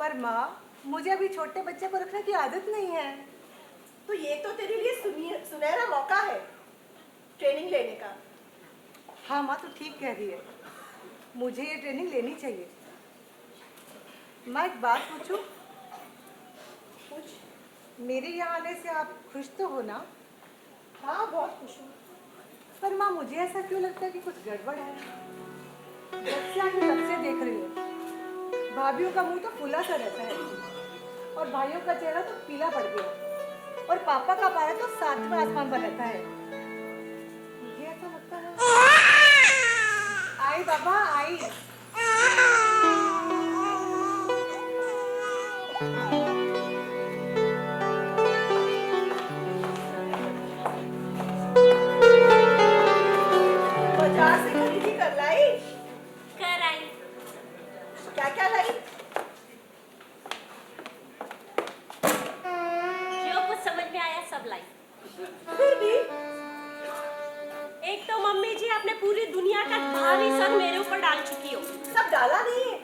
पर माँ, मुझे अभी छोटे बच्चे को रखने की आदत नहीं है। तो ये तो तेरे लिए सुनहरा मौका है ट्रेनिंग लेने का। हाँ माँ, तो ठीक कह रही है, मुझे ये ट्रेनिंग लेनी चाहिए। मैं एक बात पूछूं? कुछ? मेरे यहाँ आने से आप खुश तो हो ना? हाँ, बहुत खुश हूँ। पर माँ, मुझे ऐसा क्यों लगता है कि कुछ गड़बड़ है। जब से आई हूँ तब से देख रही हूँ, भाभीयों का मुंह तो फूला सा रहता है और भाइयों का चेहरा तो पीला पड़ गया और पापा का पारा तो सातवें आसमान पर रहता है। मुझे ऐसा लगता है। आई बाबा आई। बाजार से खरीदी कर लाई? कर आई। क्या क्या लाई? जो कुछ समझ में आया सब लाई। फिर भी एक तो मम्मी जी आपने पूरी दुनिया का भारी सर मेरे ऊपर डाल चुकी हो। सब डाला नहीं है।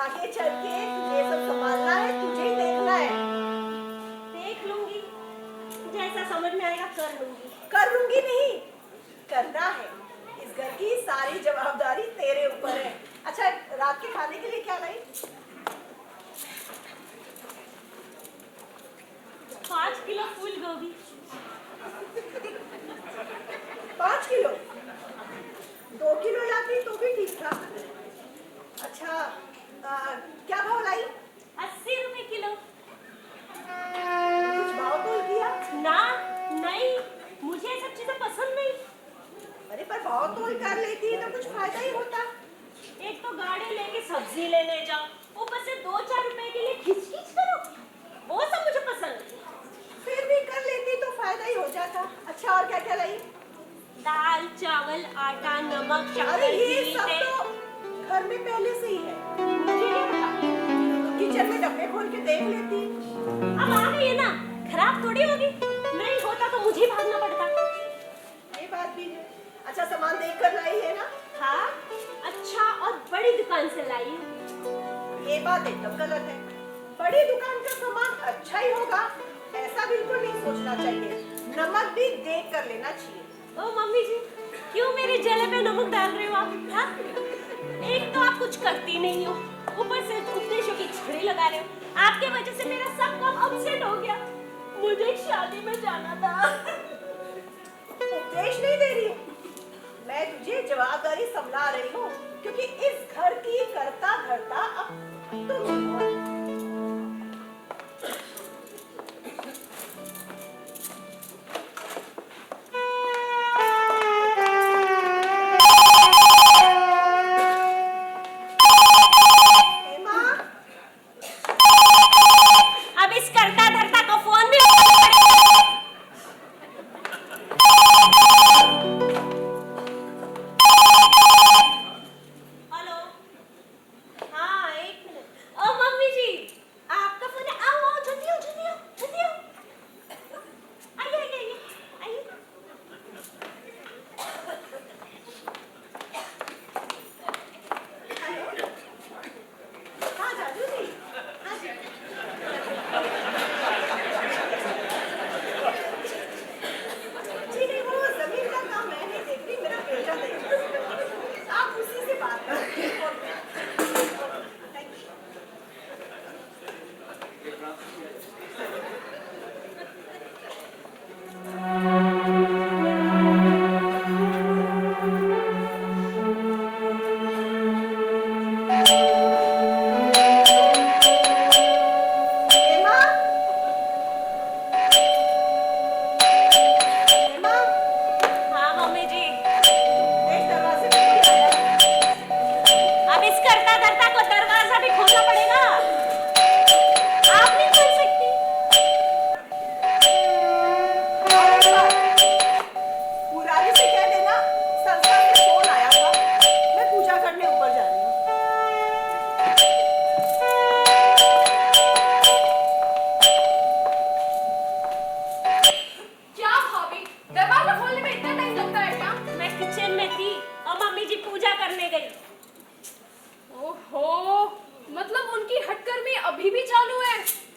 आगे चल के तुझे सब संभालना है, तुझे ही देखना है। देख लूंगी, जैसा समझ में आएगा कर लूंगी। कर लूंगी नहीं, करना है। इस घर की सारी जवाबदारी तेरे ऊपर है। अच्छा, रात के खाने के लिए क्या लाई? 5 किलो फूल गोभी। 5 किलो? 2 किलो लाती तो भी ठीक था। अच्छा, क्या भाव लाई? 80 रुपए किलो। कुछ भाव तोल किया? ना, नहीं, मुझे ये सब चीजें पसंद नहीं। अरे पर भाव तोल कर लेती तो कुछ फायदा ही होता। एक तो गाड़ी लेके सब्जी लेने जाओ, ऊपर से 2-4 रुपए के लिए खिचखिच करो, वो सब मुझे पसंद नहीं। फिर भी कर लेती तो फायदा ही हो जाता। अच्छा, और क्या क्या लाई? दाल, चावल, आटा, नमक, अरे शक्कर, ये घी, सब तेल। तो घर में पहले से ही है। मुझे क्या पता? किचन में डब्बे खोल के देख लेती। अब आ गई है ना, खराब थोड़ी होगी। नहीं होता तो मुझे ही भागना पड़ता। ये बात भी है। अच्छा, सामान देख कर लाई है ना? हाँ, अच्छा और बड़ी दुकान से लाई हूँ। ये बात एकदम गलत है। बड़ी दुकान का सामान अच्छा ही होगा, ऐसा बिल्कुल नहीं सोचना चाहिए। नमक भी देख कर लेना चाहिए। ओ मम्मी जी, क्यों मेरे जले पे नमक डाल रहे हो आप? हाँ? एक तो आप कुछ करती नहीं हो, ऊपर से उपदेशों की छड़ी लगा रहे हो। आपके वजह से मेरा सब काम अपसेट हो गया। मुझे एक शादी में जाना था। उपदेश नहीं दे रही हूँ, मैं तुझे जवाबदारी संभला रही हूँ, क्योंकि इस घर की करता धरता अब तुम हो। हेमा, अब इस करता धरता को फोन भी उठाना पड़ेगा। हेलो, हाँ 1 मिनट। ओ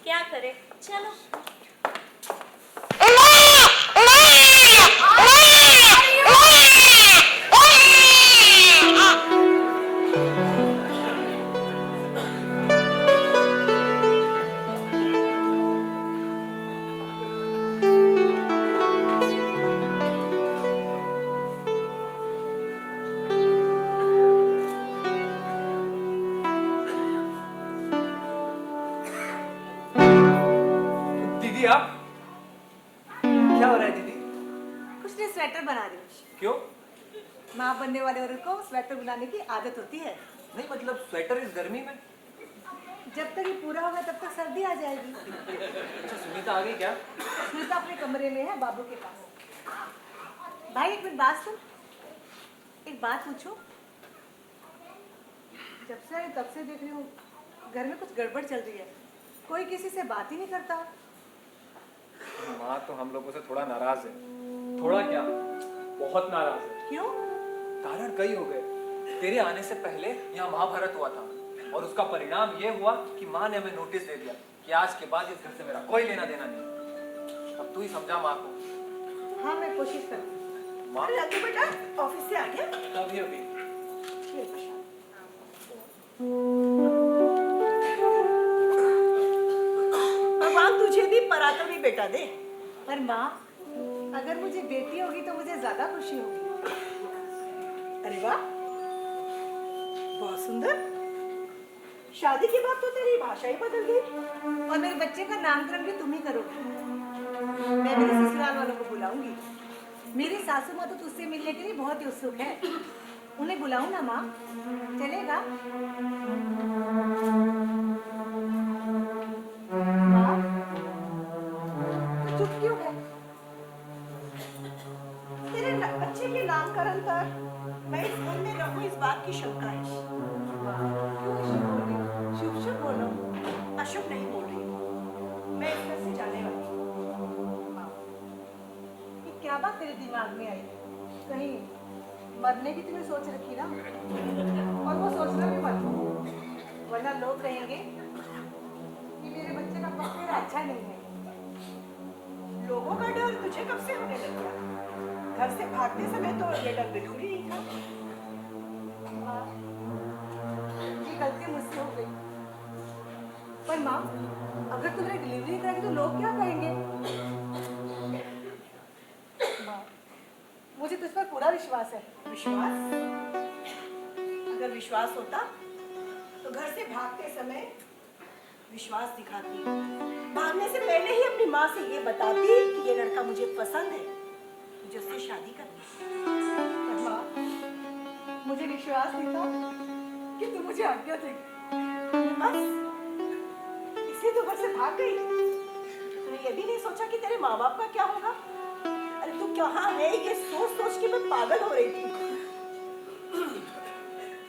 क्या करे, चलो। दीदी आप क्या हो रहा है दीदी? कुछ नहीं, स्वेटर बना रही हूँ। क्यों? माँ बनने वाले औरत को स्वेटर बनाने की आदत होती है। नहीं मतलब स्वेटर इस गर्मी में? जब तक ये पूरा होगा तब तक सर्दी आ जाएगी। अच्छा सुनीता आ गई क्या? सुनीता अपने कमरे में है बाबू के पास। भाई एक मिनट बात सुन, एक बात पूछूं? जब से आई तब से देख रही हूँ घर में कुछ गड़बड़ चल रही है, कोई किसी से बात ही नहीं करता। माँ तो हम लोगों से थोड़ा नाराज है। थोड़ा क्या, बहुत नाराज है। क्यों? कारण कई हो गए। तेरे आने से पहले यहाँ महाभारत हुआ था और उसका परिणाम ये हुआ कि माँ ने हमें नोटिस दे दिया कि आज के बाद इस घर से मेरा कोई लेना देना नहीं। अब तू ही समझा माँ को। हाँ मैं कोशिश करूँ। माँ अरे लड्डू बेटा ऑफिस से आ गया? अभी अभी। भगवान तुझे भी पराक्रमी बेटा दे। पर माँ, अगर मुझे बेटी होगी तो मुझे ज्यादा खुशी होगी। अरे वाह, बहुत सुंदर। शादी के बाद तो तेरी भाषा ही बदल गई। और मेरे बच्चे का नामकरण भी तुम ही करोगी। मैं मेरे ससुराल वालों को बुलाऊंगी। मेरी सासू माँ तो तुझसे मिलने के लिए बहुत ही उत्सुक है। उन्हें बुलाऊं ना माँ? चलेगा? माँ, तू चुप क्यों है? तेरे बच्चे के नामकरण पर मैं इस घर में रहूं, इस बात की शंका है। क्यों शुभ बोल रही हो? शुभ शुभ बोलो। अशुभ नहीं बोल रही हूँ, मैं इस घर से जाने वाली हूँ। माँ, ये क्या बात तेरे दिमाग में आई? कहीं मरने की तूने सोच रखी ना? और वो सोचना भी मत, वरना लोग कहेंगे कि मेरे बच्चे का पक्ष मेरा अच्छा नहीं है। लोगों का डर तुझे कब से होने लग गया? घर से भागते समय तो ये डर बिल्कुल ही नहीं था। माँ, ये गलती मुझसे हो गई। पर माँ, अगर तू मेरी डिलीवरी कराएगी तो लोग क्या कहेंगे? माँ, मुझे तुझ पर पूरा विश्वास है। विश्वास? अगर विश्वास होता तो घर से भागते समय विश्वास दिखाती, भागने से पहले ही अपनी माँ से ये बताती कि ये लड़का मुझे पसंद है, मुझे उससे शादी करनी। पर माँ, मुझे विश्वास नहीं था कि तू मुझे आज्ञा देगी। बस इसी तो घर से भाग गई। तूने ये भी नहीं सोचा कि तेरे माँ बाप का क्या होगा? अरे तू कहाँ है, ये सोच सोच के मैं पागल हो रही थी।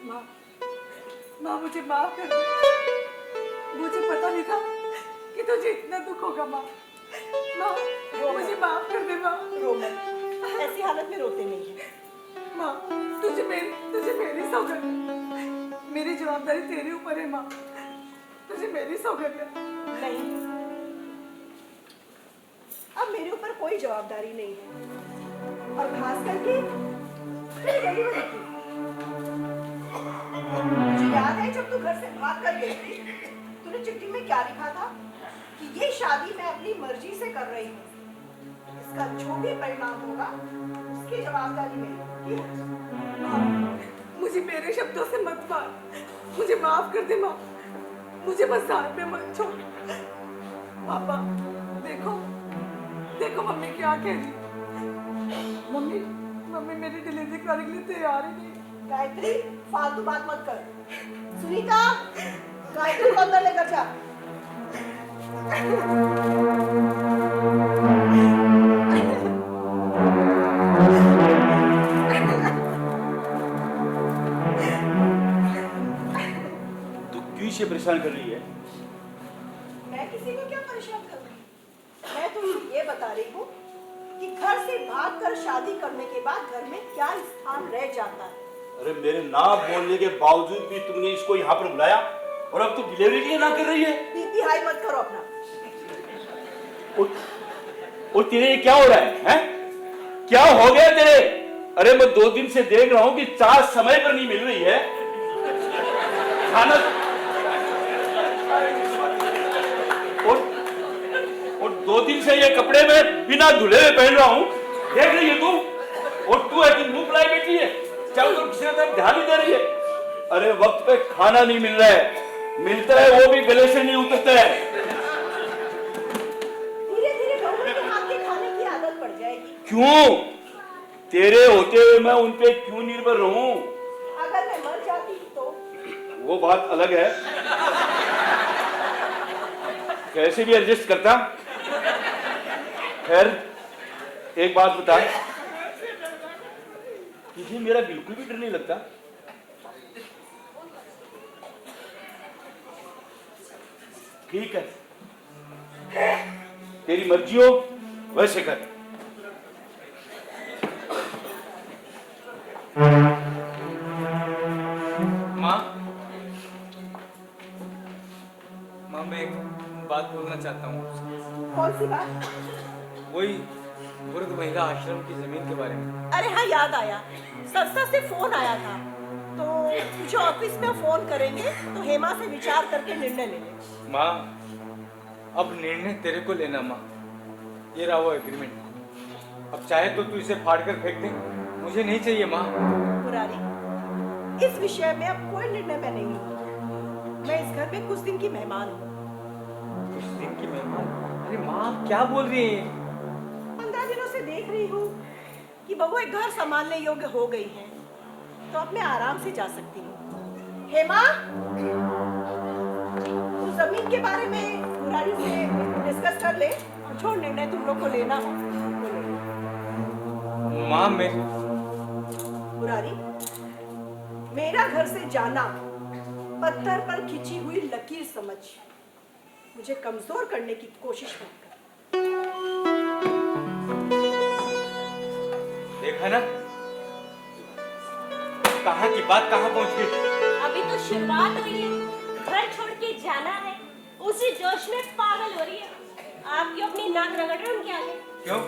माँ, माँ मुझे माफ कर दे। मुझे पता नहीं था कि तुझे इतना दुख होगा माँ। माँ, मुझे माफ कर दे माँ। रो मत, ऐसी हालत में रोते नहीं है। माँ, तुझे मेरी सौगंध है। मेरी जवाबदारी तेरे ऊपर है माँ। तुझे मेरी सौगंध है। नहीं, अब मेरे ऊपर कोई जवाबदारी नहीं है, और खास करके मेरी डिलीवरी की। मुझे याद है जब तू घर से भाग कर गई थी, तूने चिट्ठी में क्या लिखा था कि ये शादी मैं अपनी मर्जी से कर रही हूँ, इसका जो भी परिणाम होगा उसकी जवाबदारी मेरी होगी। माँ, मुझे मेरे शब्दों से मत मार। मुझे माफ कर दे माँ। मुझे बस हाथ में मत छोड़। पापा, देखो देखो मम्मी क्या कह रही। मम्मी मेरी डिलीवरी कराने के लिए तैयार ही नहीं। गायत्री, फालतू बात मत कर। सुनीता, गायत्री को अंदर लेकर जा। तू क्यों इसे परेशान कर रही है? मैं किसी को क्या परेशान कर रही हूँ? मैं तुझे ये बता रही हूँ कि घर से भागकर शादी करने के बाद घर में क्या स्थान रह जाता है। अरे मेरे ना बोलने के बावजूद भी तुमने इसको यहाँ पर बुलाया? और अब तो डिलीवरी के लिए ना कर रही है। बीपी हाई मत करो अपना। और तेरे ये क्या हो रहा है, हैं? क्या हो गया तेरे? अरे मैं 2 दिन से देख रहा हूं कि चाय समय पर नहीं मिल रही है। खाना और 2 दिन से ये कपड़े में बिना धुले हुए पहन रहा हूं, देख रही है तू? और तू है कि मुंह फुलाई बैठी है, चारों तरफ किसी तरफ ध्यान नहीं दे रही है। अरे वक्त पे खाना नहीं मिल रहा है, मिलता है वो भी गले से नहीं उतरता है। धीरे धीरे बहू के हाथ के खाने की आदत पड़ जाएगी। क्यों? तेरे होते हुए मैं उन पे क्यों निर्भर रहूं? अगर मैं मर जाती तो वो बात अलग है, कैसे भी एडजस्ट करता। खैर एक बात बता, तुझे मेरा बिल्कुल भी डर नहीं लगता? ठीक है, तेरी मर्जी हो वैसे कर। माँ मैं एक बात बोलना चाहता हूँ आपसे। कौन सी बात? वही वृद्ध महिला आश्रम की जमीन के बारे में। अरे हाँ, याद आया, संस्था से फोन आया था, तो मुझे ऑफिस में फोन करेंगे तो हेमा से विचार करके निर्णय ले लें। माँ अब निर्णय तेरे को लेना माँ, ये रहा वो एग्रीमेंट। अब चाहे तो तू इसे फाड़ कर फेंक दे, मुझे नहीं चाहिए माँ। मुरारी, इस विषय में अब कोई निर्णय मैं नहीं लूंगी। मैं इस घर में कुछ दिन की मेहमान हूँ। कुछ दिन की मेहमान? अरे माँ आप क्या बोल रही हैं? 15 दिनों से देख रही हूँ कि बहू एक घर संभालने योग्य हो गई है, तो अब मैं आराम से जा सकती हूँ। हेमा, तू जमीन के बारे में मुरारी से डिस्कस कर ले, और जो निर्णय तुम लोग को लेना हो वो ले लो। माँ मैं मुरारी, मेरा घर से जाना पत्थर पर खिंची हुई लकीर समझ मुझे कमजोर करने की कोशिश मत कर। देखा ना कहाँ की बात कहाँ पहुँच गई। अभी तो शुरुआत हुई है, घर छोड़ के जाना है, उसी जोश में पागल हो रही है। आप क्यों अपनी नाक रगड़ रहे हो उनके आगे? क्यों?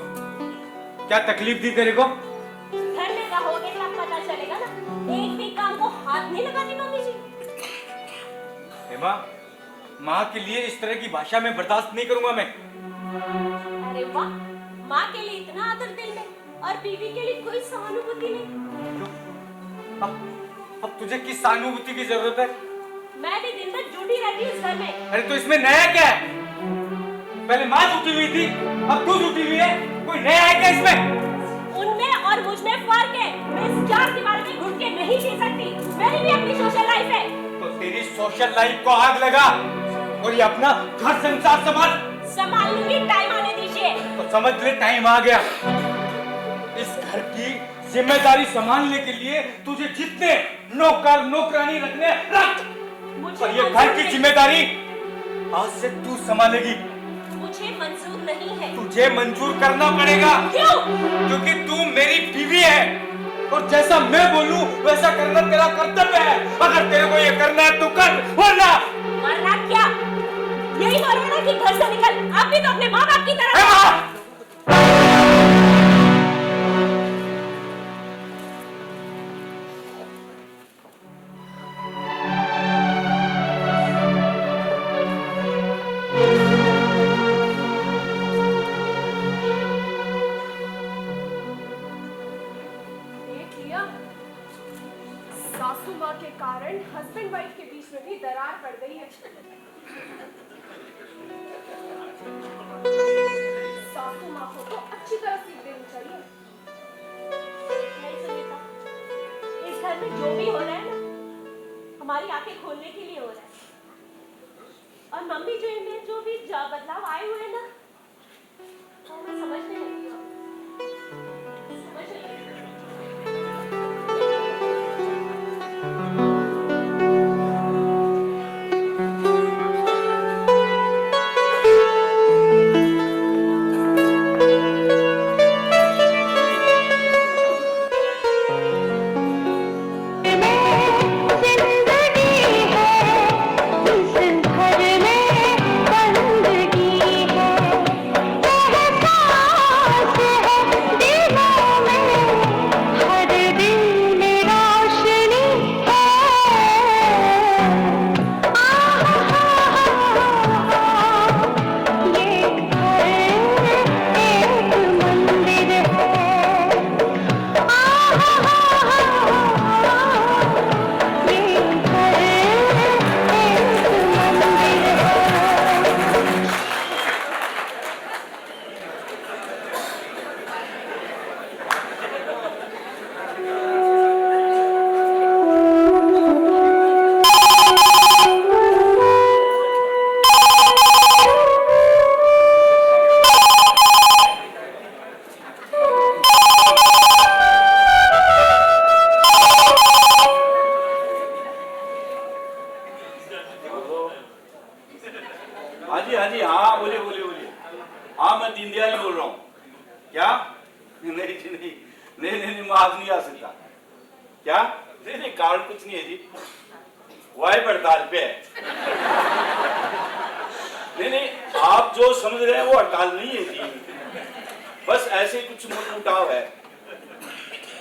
क्या तकलीफ दी तेरे को? घर में रहोगे तब पता चलेगा ना। एक भी काम को हाथ नहीं लगाती मम्मी जी। हेमा, माँ के लिए इस तरह की भाषा में बर्दाश्त नहीं करूंगा मैं। अरे वाह, माँ के लिए इतना आदर दिल में और बीवी के लिए कोई सहानुभूति नहीं। क्यों? अब तुझे किस सहानुभूति की जरूरत है? मैं भी दिन भर जुटी रहती हूँ इस घर में। अरे तो इसमें नया क्या है? पहले माँ जुटी हुई थी, अब तू जुटी हुई है, कोई नया है क्या इसमें? उनमें और मुझ में फर्क है। मैं इस चार दीवार में घुट के नहीं जी सकती। मेरी भी अपनी सोशल लाइफ है। तो तेरी सोशल लाइफ को आग लगा और ये अपना घर संसार संभाल लूंगी, टाइम आने दीजिए। तो समझ ले टाइम आ गया। इस घर की जिम्मेदारी संभालने के लिए तुझे जितने नौकर नौकरानी रखने रख, और ये घर की जिम्मेदारी आज से तू संभालेगी। मुझे मंजूर नहीं है। तुझे मंजूर करना पड़ेगा। क्यों? क्योंकि तू मेरी बीवी है और जैसा मैं बोलूं वैसा करना तेरा कर्तव्य है। अगर तेरे को ये करना है तो कर, वरना क्या? यही बोलो ना कि घर से निकल। आप भी तो अपने माँ बाप की तरह। देख लिया, सासू माँ के कारण हस्बैंड वाइफ के बीच में भी दरार पड़ गई है। सासू माँ को तो अच्छी तरह सीख देनी चाहिए। नहीं सुनीता, इस घर में जो भी हो रहा है ना, हमारी आंखें खोलने के लिए हो रहा है। और मम्मी जो इनमें जो भी बदलाव आए हुए हैं ना, वो मैं समझने लगी हूँ। समझने लगी हूँ। जिंदगी है हाँ जी हाँ बोलिए बोलिए बोलिए। हाँ मैं दीनदयाल बोल रहा हूँ। क्या? नहीं जी नहीं नहीं नहीं, मैं आज नहीं आ सकता। क्या? नहीं नहीं कारण कुछ नहीं है जी, वाई हड़ताल पे है। नहीं नहीं आप जो समझ रहे हैं वो हड़ताल नहीं है जी, बस ऐसे कुछ मुटाव है।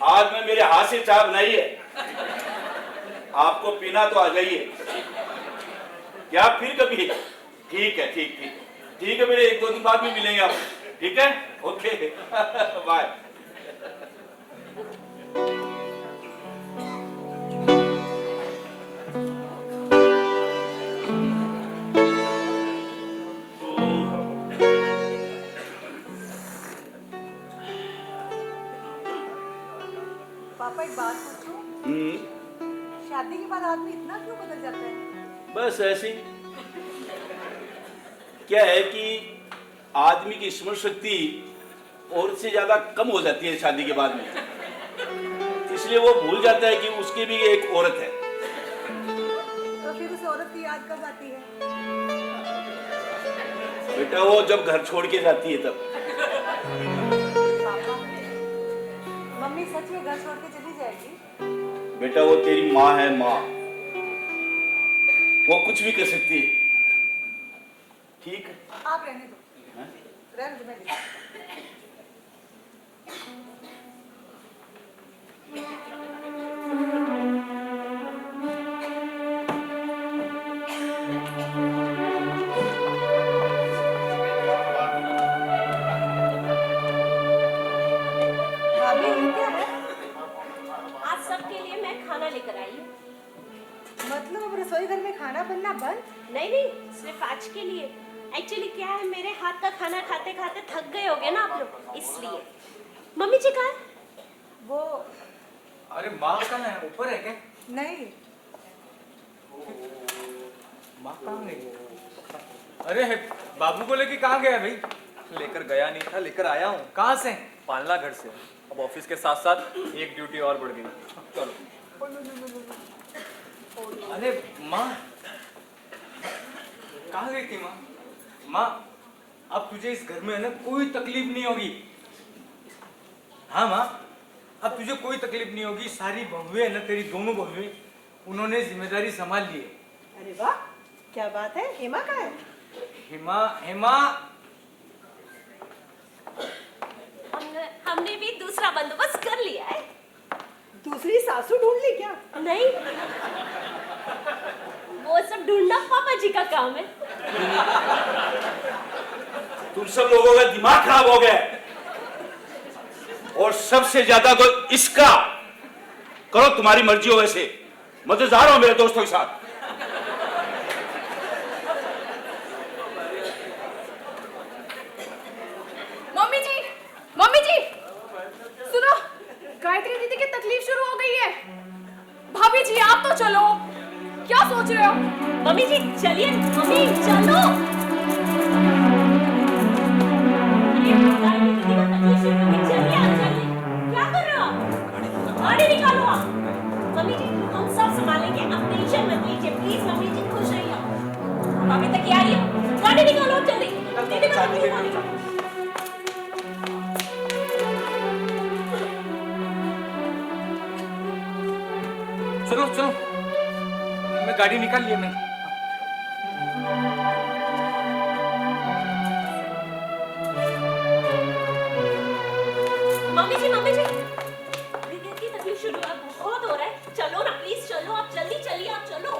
आज मैं मेरे हाथ से चाय बनाई है, आपको पीना तो आ जाइए। क्या फिर कभी? ठीक है ठीक ठीक ठीक है, मेरे 1-2 दिन बाद में मिलेंगे आप। ठीक है ओके बाय। पापा एक बात पूछूं? शादी के बाद आदमी इतना क्यों बदल जाता है? बस ऐसे ही। क्या है कि आदमी की स्मरण शक्ति औरत से ज्यादा कम हो जाती है शादी के बाद में, इसलिए वो भूल जाता है कि उसकी भी एक औरत है। तो फिर उस औरत की याद कब आती है? बेटा वो जब घर छोड़ के जाती है तब। पापा, मम्मी सच में घर छोड़ के चली जाएगी? बेटा वो तेरी माँ है, माँ, वो कुछ भी कर सकती है। ठीक है आप रहने दो, रहने दो, मैं देखती हूँ। भाभी ये क्या है? आज सबके लिए मैं खाना लेकर आई हूँ। मतलब अब रसोई घर में खाना बनना बंद? नहीं नहीं, सिर्फ आज के लिए। एक्चुअली क्या है, मेरे हाथ का खाना खाते खाते थक गए होगे ना आप लोग, इसलिए। मम्मी जी कहाँ है? वो अरे माँ कहाँ है? ऊपर है क्या? नहीं, माँ कहाँ गई? अरे बाबू को लेके कहाँ गया भाई? लेकर गया नहीं था, लेकर आया हूँ। कहाँ से? पालना घर से। अब ऑफिस के साथ साथ एक ड्यूटी और बढ़ गई। चलो। अरे माँ कहाँ गई थी माँ? माँ अब तुझे इस घर में है ना कोई तकलीफ नहीं होगी। हाँ माँ अब तुझे कोई तकलीफ नहीं होगी। सारी बहुएं है ना, तेरी दोनों बहुएं, उन्होंने जिम्मेदारी संभाल ली है। अरे वाह क्या बात है। हेमा कहाँ है? हेमा हेमा हमने भी दूसरा बंदोबस्त कर लिया है। दूसरी सासू ढूंढ ली क्या? नहीं, वो सब ढूंढना पापा जी का काम है। तुम सब लोगों का दिमाग खराब हो गया है, और सबसे ज्यादा तो इसका। करो तुम्हारी मर्जी हो, वैसे मैं तो जा रहा हूं मेरे दोस्तों के साथ। मम्मी जी सुनो, गायत्री दीदी की तकलीफ शुरू हो गई है। भाभी जी आप तो चलो, क्या सोच रहे हो? मम्मी जी चलिए, मम्मी चलो। चलिए आप चलिए। क्या कर रहे हो आप? गाड़ी निकालो आप। मम्मी जी हम सब संभालेंगे, आप टेंशन मत लीजिए प्लीज। मम्मी जी खुश रहिए। हम अभी तक आ रही है, गाड़ी निकालो आप जल्दी। दीदी को तकलीफ हो रही है। चलो चलो, मैं गाड़ी निकाल लिया मैंने। मम्मी जी दीदी की तकलीफ शुरू बहुत हो रहा है। चलो ना प्लीज, चलो आप जल्दी चलिए, आप चलो।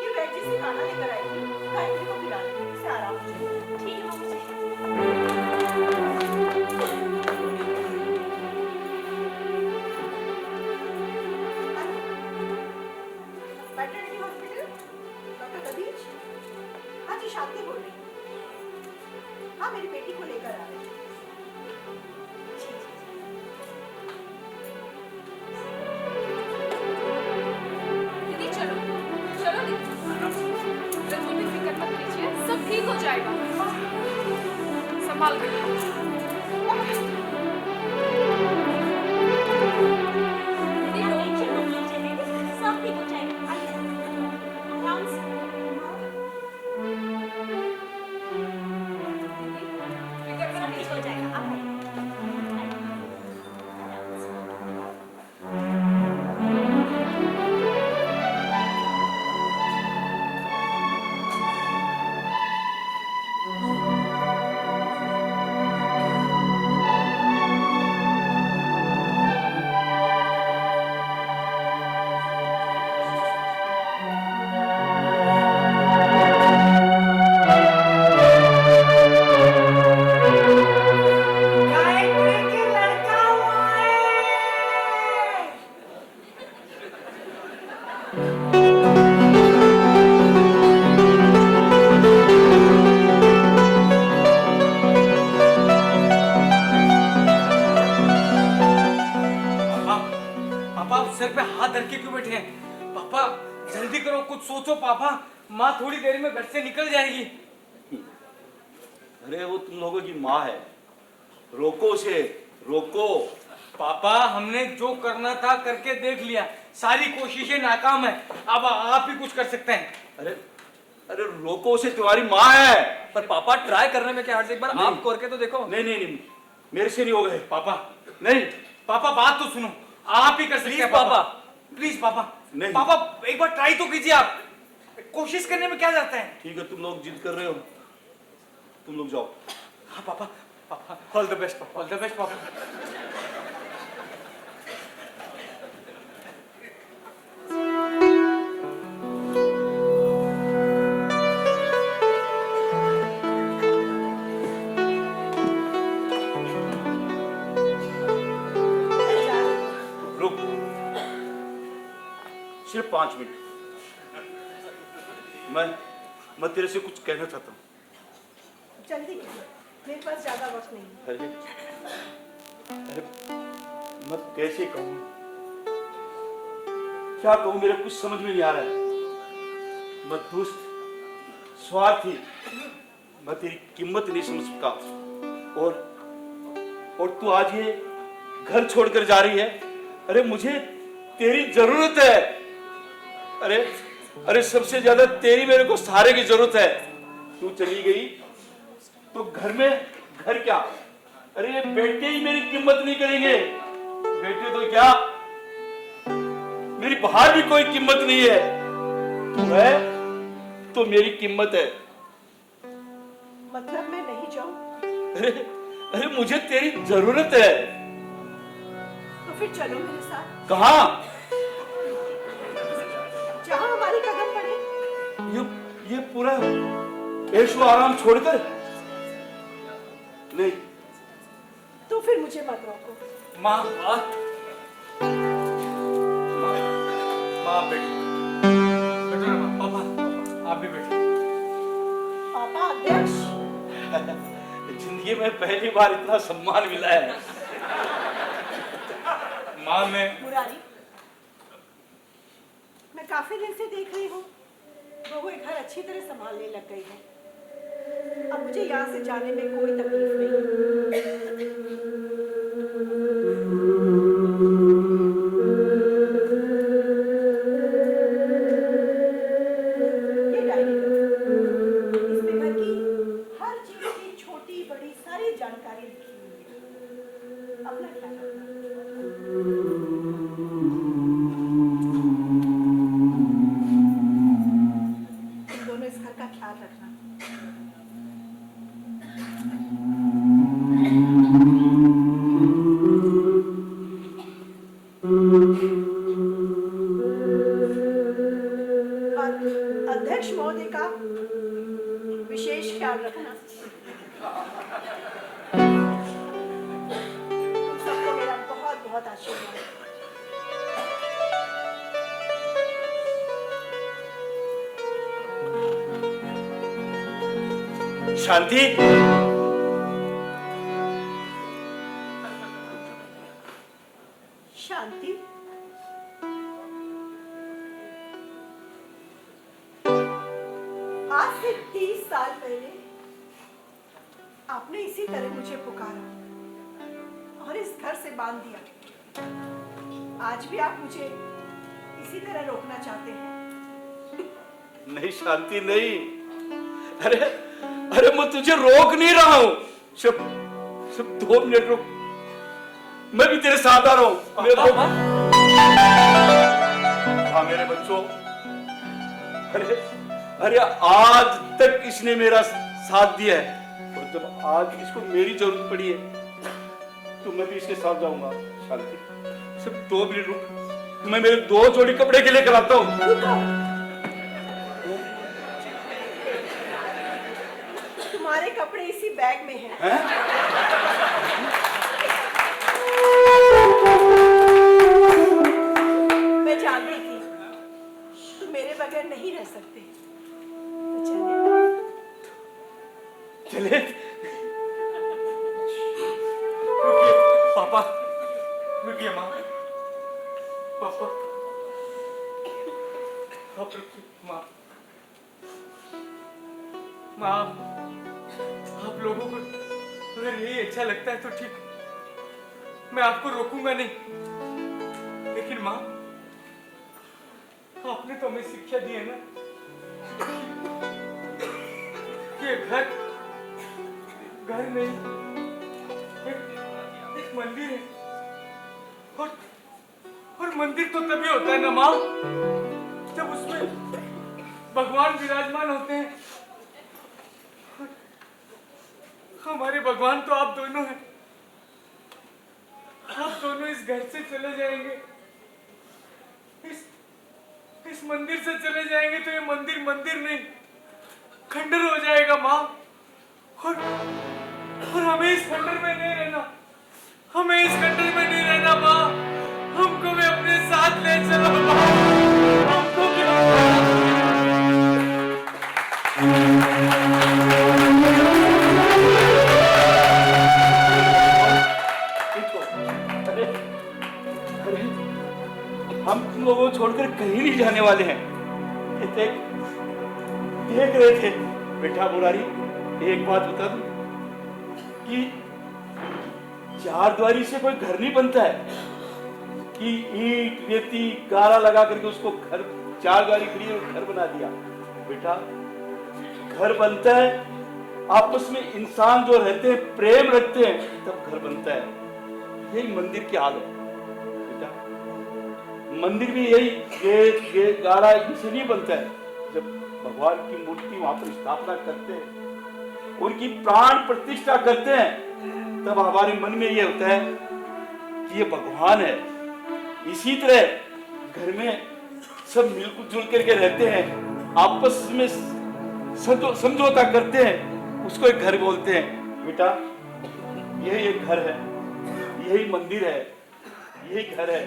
ये बैठ जी से खाना लेकर आएगी, गायत्री को खिला दो, उसे आराम चाहिए। ठीक है mummy ji. Veterinary hospital, doctor कदीज। हाँ जी शांति बोल रही हूँ। हाँ मेरी बेटी को लेकर आ रही हूँ। दीदी चलो चलो दीदी, बिल्कुल भी फिक्र मत कीजिए, सब ठीक हो जाएगा। संभाल कर। टेंशन मत लीजिए दीदी, सब ठीक हो जाएगा। पापा पापा आप सर पे हाथ धर के क्यों बैठे हैं? पापा जल्दी करो, कुछ सोचो पापा। माँ थोड़ी देर में घर से निकल जाएगी। अरे वो तुम लोगों की माँ है, रोको उसे, रोको। पापा हमने जो करना था करके देख लिया, सारी कोशिशें नाकाम है। अब आप ही कुछ कर सकते हैं। अरे अरे रोको उसे, तुम्हारी माँ है। पर पापा ट्राई करने में क्या हर्ज, एक बार नहीं। आप करके तो देखो। नहीं नहीं नहीं, मेरे से नहीं हो गए पापा नहीं। पापा बात तो सुनो, आप ही कर सकते हैं Please, पापा। प्लीज पापा। नहीं। पापा एक बार ट्राई तो कीजिए आप, कोशिश करने में क्या जाता है। ठीक है, तुम लोग जिद कर रहे हो, तुम लोग जाओ। हाँ पापा, पापा ऑल द बेस्ट पापा, ऑल द बेस्ट पापा। रुक, सिर्फ 5 मिनट। मैं तेरे से कुछ कहना चाहता हूँ। जल्दी कीजिए, मेरे पास ज्यादा वक्त नहीं है। अरे मैं कैसे कहूँ, क्या कहूँ, मेरे कुछ समझ में नहीं आ रहा है। मैं दुष्ट, स्वार्थी, मैं तेरी कीमत नहीं समझ सका। और तू आज ये घर छोड़कर जा रही है। अरे मुझे तेरी जरूरत है। अरे सबसे ज्यादा तेरी मेरे को सहारे की जरूरत है। तू चली गई तो घर क्या, अरे ये बेटे ही मेरी कीमत नहीं करेंगे। बेटे तो क्या, मेरी बाहर भी कोई कीमत नहीं है। तू है तो मेरी कीमत है। मतलब मैं नहीं जाऊं? अरे मुझे तेरी जरूरत है। तो फिर चलो मेरे साथ, कहाँ? जहां हमारी कदम पड़े। ये पूरा ऐशो आराम छोड़कर? नहीं। तो फिर मुझे मत रोको। माँ माँ बैठो, बैठो ना माँ। पापा आप भी बैठो। पापा अध्यक्ष, जिंदगी में पहली बार इतना सम्मान मिला है। माँ मैं मुरारी, मैं काफी दिन से देख रही हूँ बहू एक घर अच्छी तरह संभालने लग गई है। अब मुझे यहाँ से जाने में कोई तकलीफ नहीं। ये डायरी लो, इसमें घर की हर चीज की छोटी बड़ी सारी जानकारी लिखी हुई है। अपना ख्याल रखना। तुम दोनों इस घर का ख्याल रखना। अध्यक्ष महोदय का विशेष ख्याल रखना। तुम सबको मेरा बहुत बहुत आशीर्वाद। शांति, शांति, आज से 30 साल पहले आपने इसी तरह मुझे पुकारा और इस घर से बांध दिया। आज भी आप मुझे इसी तरह रोकना चाहते हैं? नहीं शांति नहीं। अरे मैं तुझे रोक नहीं रहा हूं। सिर्फ 2 मिनट रुक, मैं भी तेरे साथ आ रहा हूं। हाँ मेरे बच्चों, अरे आज तक इसने मेरा साथ दिया है और जब आज इसको मेरी जरूरत पड़ी है तो मैं भी इसके साथ जाऊंगा। शांति, सिर्फ 2 मिनट रुक, मैं मेरे 2 जोड़ी कपड़े के लिए कराता हूँ। तुम्हारे कपड़े इसी बैग में हैं। मैं जानती थी बगैर नहीं रह सकते। तो चले। चले। रुकिए पापा, रुकिए माँ। पापा आप रुकिए। माँ माँ, आप लोगों को अगर यही अच्छा लगता है तो ठीक, मैं आपको रोकूंगा नहीं। लेकिन माँ, आपने तो हमें शिक्षा दी है ना कि घर नहीं, एक मंदिर है। और मंदिर तो तभी होता है ना माँ, जब उसमें भगवान विराजमान होते हैं। हमारे भगवान तो आप दोनों हैं। आप दोनों इस घर से चले जाएंगे, इस मंदिर से चले जाएंगे तो ये मंदिर मंदिर नहीं, खंडर हो जाएगा माँ। और हमें इस खंडर में नहीं रहना, हमें इस खंडर में नहीं रहना माँ। हमको भी अपने साथ ले चलो माँ, हमको भी हम तुम लोगों को छोड़कर कहीं नहीं जाने वाले हैं। ये देख रहे थे। बेटा मुरारी, एक बात बता दूं कि चारद्वारी से कोई घर नहीं बनता है कि ईंट रेती गारा लगा करके उसको घर, चारद्वारी खड़ी और घर बना दिया। बेटा, घर बनता है आपस में इंसान जो रहते हैं, प्रेम रखते हैं, तब घर बनता है। यही मंदिर की हाल है बेटा। मंदिर भी यही गेट गारा इनसे नहीं बनता है। जब भगवान की मूर्ति वहां पर स्थापना करते हैं, उनकी प्राण प्रतिष्ठा करते हैं, तब हमारे मन में ये होता है कि ये भगवान है। इसी तरह घर में सब मिलजुल करके रहते हैं, आपस में समझौता करते हैं, उसको एक घर बोलते हैं। बेटा, यही एक घर है, यही मंदिर है, यही घर है,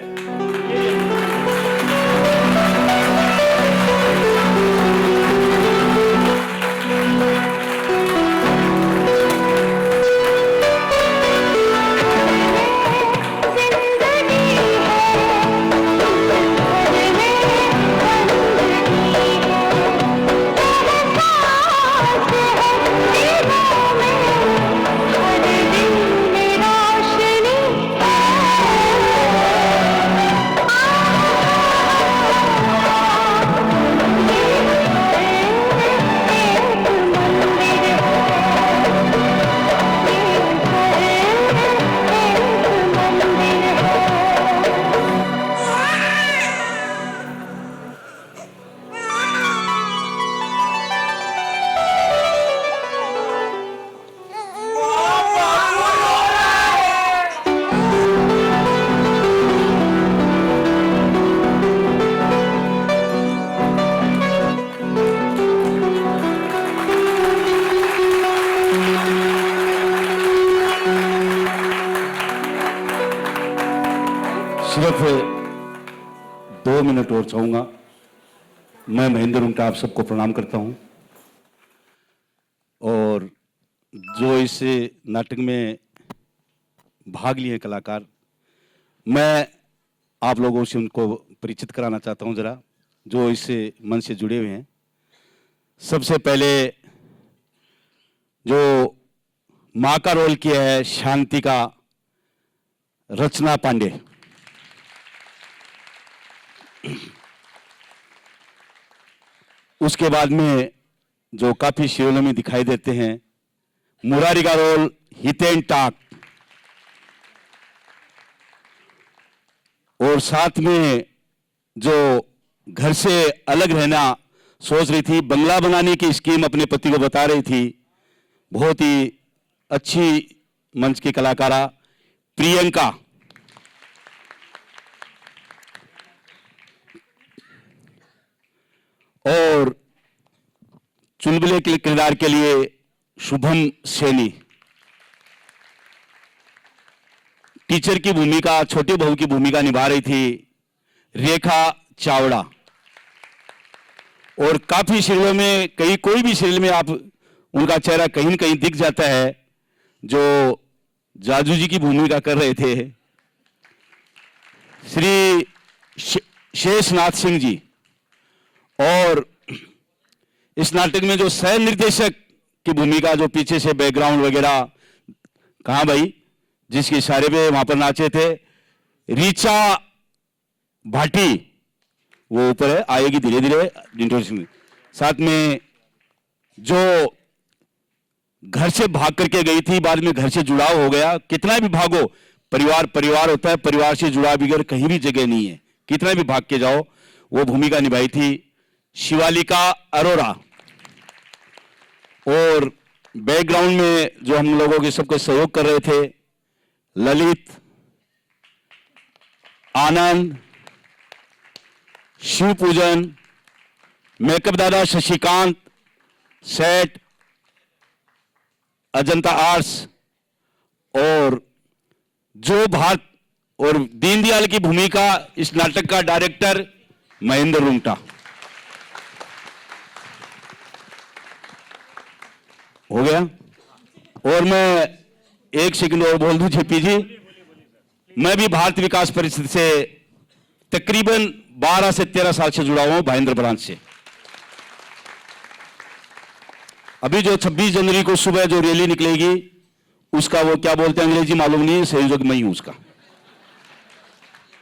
सिर्फ 2 मिनट और चाहूंगा। मैं महेंद्र उनका आप सबको प्रणाम करता हूं, और जो इस नाटक में भाग लिए कलाकार, मैं आप लोगों से उनको परिचित कराना चाहता हूं जरा, जो इस मन से जुड़े हुए हैं। सबसे पहले जो माँ का रोल किया है शांति का, रचना पांडे। उसके बाद में जो काफी सीरियलों में दिखाई देते हैं, मुरारी का रोल हितेन टाक, और साथ में जो घर से अलग रहना सोच रही थी, बंगला बनाने की स्कीम अपने पति को बता रही थी, बहुत ही अच्छी मंच की कलाकारा प्रियंका। और चुलबुले के किरदार के लिए शुभम सैनी। टीचर की भूमिका, छोटी बहू की भूमिका निभा रही थी रेखा चावड़ा। और काफी सीरियलों में कोई भी सीरियल में आप उनका चेहरा कहीं न कहीं दिख जाता है, जो जाजू जी की भूमिका कर रहे थे श्री शेषनाथ सिंह जी। और इस नाटक में जो सह निर्देशक की भूमिका, जो पीछे से बैकग्राउंड वगैरह, कहाँ भाई जिसके इशारे पे वहां पर नाचे थे, रीचा भाटी, वो ऊपर है, आएगी धीरे धीरे इंट्रोडक्शन। साथ में जो घर से भाग करके गई थी, बाद में घर से जुड़ाव हो गया। कितना भी भागो, परिवार परिवार होता है, परिवार से जुड़ाव बगैर कहीं भी जगह नहीं है, कितना भी भाग के जाओ। वो भूमिका निभाई थी शिवालिका अरोरा। और बैकग्राउंड में जो हम लोगों के सबके सहयोग कर रहे थे, ललित, आनंद, शिव पूजन, मेकअप दादा शशिकांत, सेट अजंता आर्ट्स, और जो भारत और दीनदयाल की भूमिका इस नाटक का डायरेक्टर महेंद्र रुंगटा। हो गया। और मैं एक सेकंड और बोल दूं जेपी जी, मैं भी भारत विकास परिषद से तकरीबन 12 से 13 साल से जुड़ा हुआ हूं, भाईंद्र ब्रांच से। अभी जो 26 जनवरी को सुबह जो रैली निकलेगी, उसका वो क्या बोलते हैं अंग्रेजी मालूम नहीं, संयोजक मैं ही हूं उसका।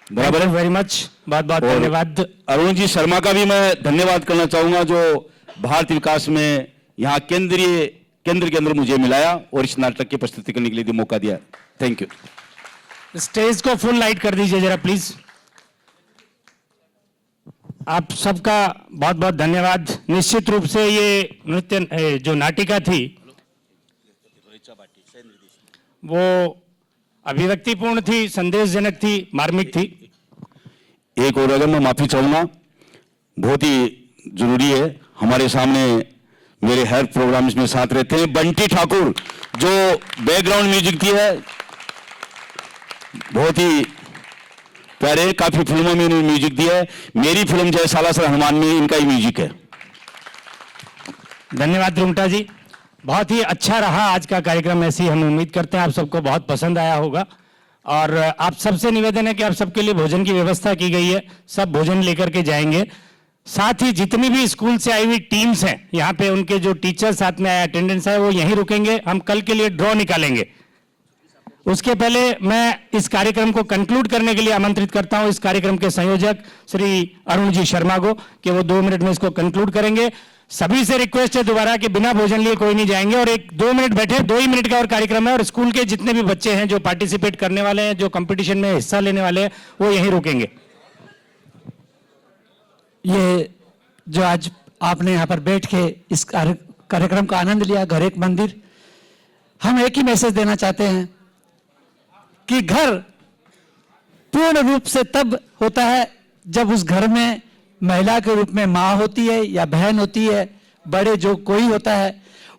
बराबर है। वेरी मच, बहुत बहुत धन्यवाद। अरुण जी शर्मा का भी मैं धन्यवाद करना चाहूंगा, जो भारत विकास में यहाँ केंद्र के अंदर मुझे मिलाया और इस नाटक की प्रस्तुति करने के लिए मौका दिया। Thank you. स्टेज को फुल लाइट कर दीजिए जरा प्लीज। आप सबका बहुत बहुत धन्यवाद। निश्चित रूप से ये नृत्य जो नाटिका थी वो अभिव्यक्तिपूर्ण थी, संदेशजनक थी, मार्मिक थी। एक और अगर मैं माफी चाहूंगा, बहुत ही जरूरी है, हमारे सामने मेरे हर प्रोग्राम्स में साथ रहते हैं बंटी ठाकुर, जो बैकग्राउंड म्यूजिक दी है, बहुत ही प्यारे, काफी फिल्मों में इन्होंने म्यूजिक दिया है। मेरी फिल्म जय सालासर हनुमान में इनका ही म्यूजिक है। धन्यवाद रुंगटा जी, बहुत ही अच्छा रहा आज का कार्यक्रम। ऐसी हम उम्मीद करते हैं आप सबको बहुत पसंद आया होगा। और आप सबसे निवेदन है कि आप सबके लिए भोजन की व्यवस्था की गई है, सब भोजन लेकर के जाएंगे। साथ ही जितनी भी स्कूल से आई हुई टीम्स हैं यहाँ पे, उनके जो टीचर साथ में अटेंडेंस है वो यहीं रुकेंगे। हम कल के लिए ड्रॉ निकालेंगे। उसके पहले मैं इस कार्यक्रम को कंक्लूड करने के लिए आमंत्रित करता हूं इस कार्यक्रम के संयोजक श्री अरुण जी शर्मा को, कि वो 2 मिनट में इसको कंक्लूड करेंगे। सभी से रिक्वेस्ट है दोबारा कि बिना भोजन लिए कोई नहीं जाएंगे, और 1-2 मिनट बैठे। 2 ही मिनट का और कार्यक्रम है, और स्कूल के जितने भी बच्चे हैं जो पार्टिसिपेट करने वाले हैं, जो कंपटीशन में हिस्सा लेने वाले हैं, वो यहीं रुकेंगे। ये जो आज आपने यहाँ पर बैठ के इस कार्यक्रम का आनंद लिया, घर एक मंदिर, हम एक ही मैसेज देना चाहते हैं कि घर पूर्ण रूप से तब होता है जब उस घर में महिला के रूप में माँ होती है या बहन होती है, बड़े जो कोई होता है,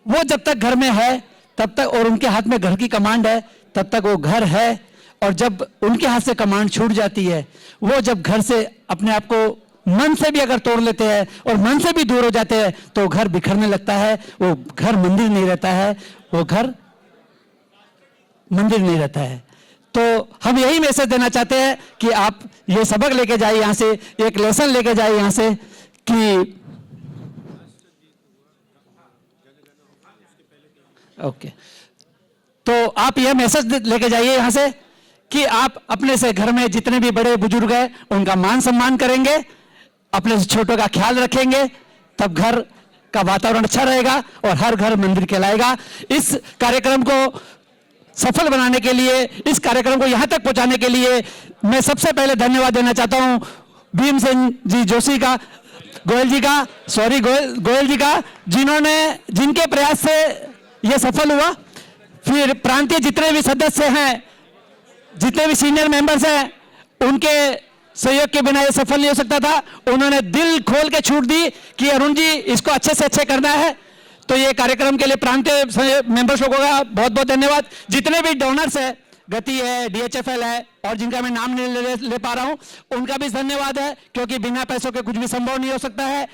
वो जब तक घर में है तब तक, और उनके हाथ में घर की कमांड है, तब तक वो घर है। और जब उनके हाथ से कमांड छूट जाती है, वो जब घर से अपने आप को मन से भी अगर तोड़ लेते हैं और मन से भी दूर हो जाते हैं, तो घर बिखरने लगता है। वो घर मंदिर नहीं रहता है, वो घर मंदिर नहीं रहता है। तो हम यही मैसेज देना चाहते हैं कि आप ये सबक लेके जाइए यहाँ से, एक लेसन लेके जाइए यहाँ से कि ओके, तो आप यह मैसेज लेके जाइए यहाँ से कि आप अपने से घर में जितने भी बड़े बुजुर्ग हैं उनका मान सम्मान करेंगे, अपने से छोटों का ख्याल रखेंगे, तब घर का वातावरण अच्छा रहेगा और हर घर मंदिर कहलाएगा। इस कार्यक्रम को सफल बनाने के लिए, इस कार्यक्रम को यहां तक पहुंचाने के लिए मैं सबसे पहले धन्यवाद देना चाहता हूं भीम सिंह जी जोशी का, गोयल जी का, जिनके प्रयास से यह सफल हुआ। फिर प्रांतीय जितने भी सदस्य हैं, जितने भी सीनियर मेंबर्स हैं, उनके सहयोग के बिना यह सफल नहीं हो सकता था। उन्होंने दिल खोल के छूट दी कि अरुण जी इसको अच्छे से अच्छे करना है। तो ये कार्यक्रम के लिए प्रांतीय मेंबर्स लोगों का बहुत बहुत धन्यवाद। जितने भी डोनर्स है, गति है, DHFL है, और जिनका मैं नाम नहीं ले पा रहा हूं, उनका भी धन्यवाद है, क्योंकि बिना पैसों के कुछ भी संभव नहीं हो सकता है।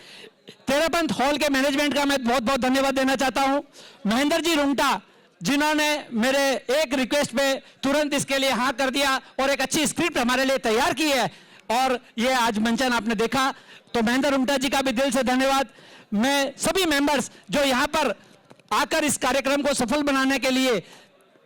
तेरापंथ हॉल के मैनेजमेंट का मैं बहुत बहुत धन्यवाद देना चाहता हूं। महेंद्र जी रुंगटा, जिन्होंने मेरे एक रिक्वेस्ट पे तुरंत इसके लिए हाँ कर दिया और एक अच्छी स्क्रिप्ट हमारे लिए तैयार की है, और ये आज मंचन आपने देखा, तो महेंद्र रुंगटा जी का भी दिल से धन्यवाद। मैं सभी मेंबर्स जो यहाँ पर आकर इस कार्यक्रम को सफल बनाने के लिए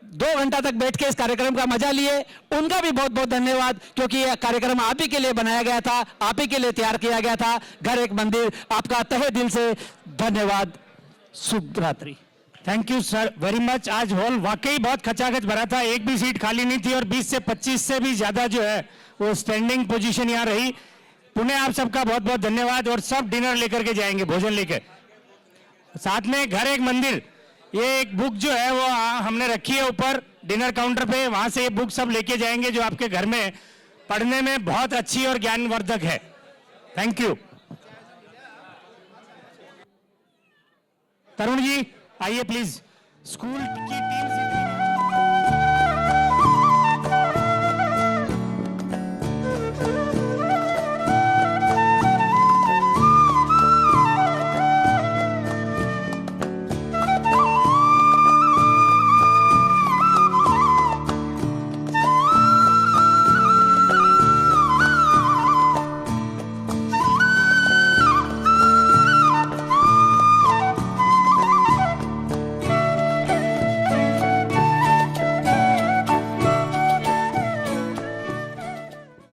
2 घंटा तक बैठ के इस कार्यक्रम का मजा लिए, उनका भी बहुत बहुत धन्यवाद, क्योंकि यह कार्यक्रम आप ही के लिए बनाया गया था, आप ही के लिए तैयार किया गया था। घर एक मंदिर, आपका तहे दिल से धन्यवाद। शुभ रात्रि। Thank you sir very much. आज हॉल वाकई बहुत खचाखच भरा था, एक भी सीट खाली नहीं थी और 20 से 25 से भी ज्यादा जो है वो स्टैंडिंग पोजीशन यहाँ रही। पुनः आप सबका बहुत बहुत धन्यवाद। और सब डिनर लेकर के जाएंगे, भोजन लेकर। साथ में घर एक मंदिर, ये एक बुक जो है वो हमने रखी है ऊपर डिनर काउंटर पे, वहां से ये बुक सब लेके जाएंगे जो आपके घर में पढ़ने में बहुत अच्छी और ज्ञानवर्धक है। Thank you. तरुण जी आइए प्लीज। स्कूल की टीम